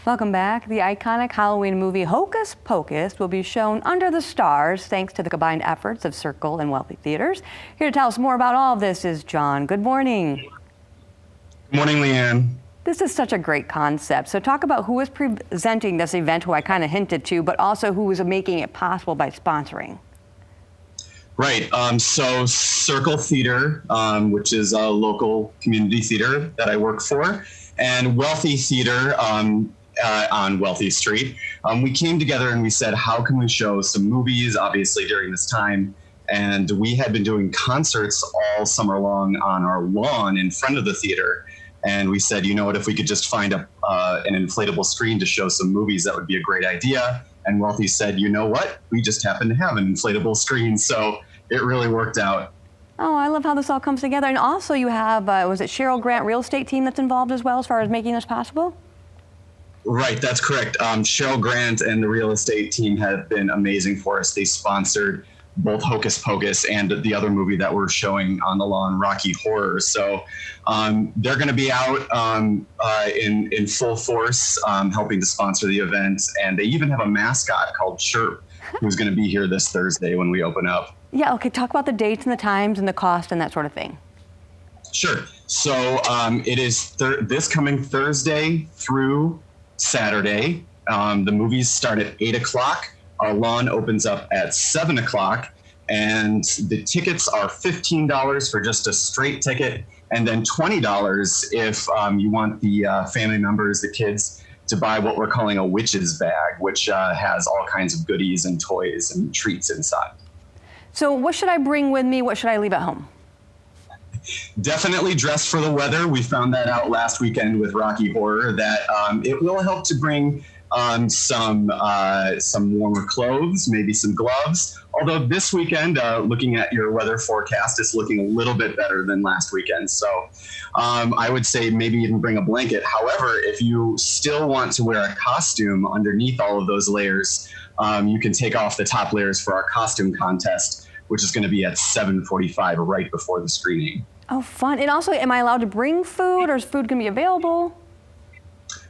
Welcome back. The iconic Halloween movie Hocus Pocus will be shown under the stars thanks to the combined efforts of Circle and Wealthy Theaters. Here to tell us more about all of this is John. Good morning. Good morning, Leanne. This is such a great concept. So talk about who is presenting this event, who I kind of hinted to, but also who is making it possible by sponsoring. Right. So Circle Theater, which is a local community theater that I work for, and Wealthy Theater on Wealthy Street. We came together and we said, how can we show some movies, obviously, during this time? And we had been doing concerts all summer long on our lawn in front of the theater. And we said, you know what, if we could just find an inflatable screen to show some movies, that would be a great idea. And Wealthy said, you know what, we just happen to have an inflatable screen. So it really worked out. Oh, I love how this all comes together. And also you have, was it Cheryl Grant real estate team that's involved as well as far as making this possible? Right, that's correct. Cheryl Grant and the real estate team have been amazing for us. They sponsored both Hocus Pocus and the other movie that we're showing on the lawn, Rocky Horror. So they're going to be out in full force helping to sponsor the event. And they even have a mascot called Chirp who's going to be here this Thursday when we open up. Yeah, okay, talk about the dates and the times and the cost and that sort of thing. Sure. So it is this coming Thursday through Saturday. The movies start at 8 o'clock. Our lawn opens up at 7 o'clock, and the tickets are $15 for just a straight ticket, and then $20 if you want the family members, the kids, to buy what we're calling a witch's bag, which has all kinds of goodies and toys and treats inside. So what should I bring with me? What should I leave at home? Definitely dress for the weather. We found that out last weekend with Rocky Horror, that it will help to bring some warmer clothes, maybe some gloves. Although this weekend, looking at your weather forecast, it's looking a little bit better than last weekend. So I would say maybe even bring a blanket. However, if you still want to wear a costume underneath all of those layers, you can take off the top layers for our costume contest, which is going to be at 7:45 right before the screening. Oh, fun. And also, am I allowed to bring food, or is food going to be available?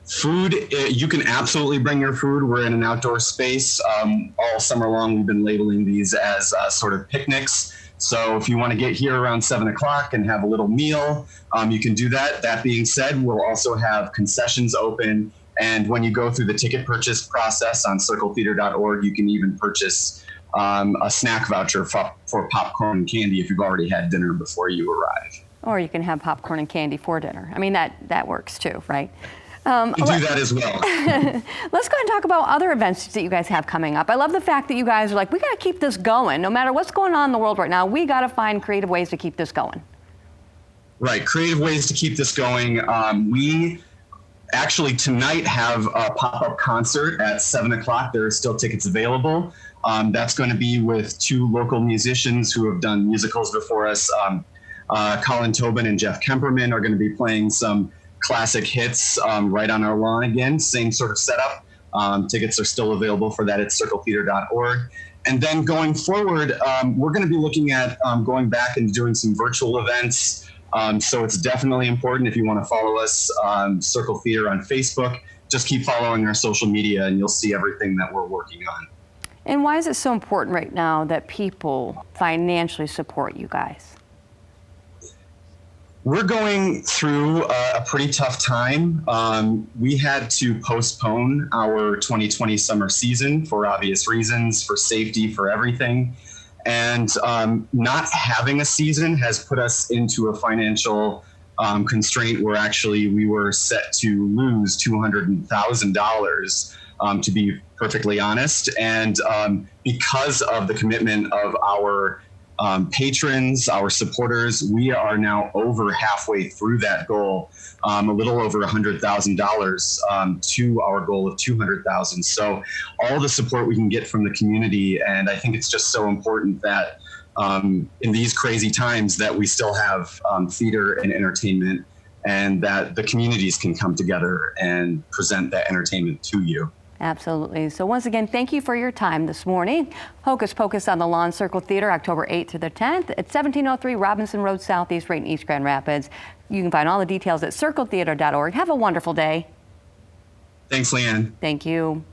Food, you can absolutely bring your food. We're in an outdoor space. All summer long, we've been labeling these as sort of picnics. So if you want to get here around 7 o'clock and have a little meal, you can do that. That being said, we'll also have concessions open. And when you go through the ticket purchase process on circletheater.org, you can even purchase a snack voucher for popcorn and candy if you've already had dinner before you arrive. Or you can have popcorn and candy for dinner. I mean, that works too, right? You do that as well. Let's go ahead and talk about other events that you guys have coming up. I love the fact that you guys are like, we got to keep this going. No matter what's going on in the world right now, we got to find creative ways to keep this going. Right, creative ways to keep this going. We actually tonight have a pop-up concert at 7 o'clock. There are still tickets available. That's going to be with two local musicians who have done musicals before us. Colin Tobin and Jeff Kemperman are going to be playing some classic hits right on our lawn again. Same sort of setup. Tickets are still available for that at circletheater.org. And then going forward, we're going to be looking at going back and doing some virtual events. So it's definitely important if you want to follow us, Circle Theater on Facebook. Just keep following our social media and you'll see everything that we're working on. And why is it so important right now that people financially support you guys? We're going through a pretty tough time. We had to postpone our 2020 summer season for obvious reasons, for safety, for everything. And not having a season has put us into a financial constraint where actually we were set to lose $200,000, to be perfectly honest. And because of the commitment of our patrons, our supporters, we are now over halfway through that goal, a little over $100,000 to our goal of $200,000. So all the support we can get from the community, and I think it's just so important that in these crazy times that we still have theater and entertainment, and that the communities can come together and present that entertainment to you. Absolutely. So once again, thank you for your time this morning. Hocus Pocus on the Lawn, Circle Theater, October 8th through the 10th at 1703 Robinson Road Southeast, right in East Grand Rapids. You can find all the details at circletheater.org. Have a wonderful day. Thanks, Leanne. Thank you.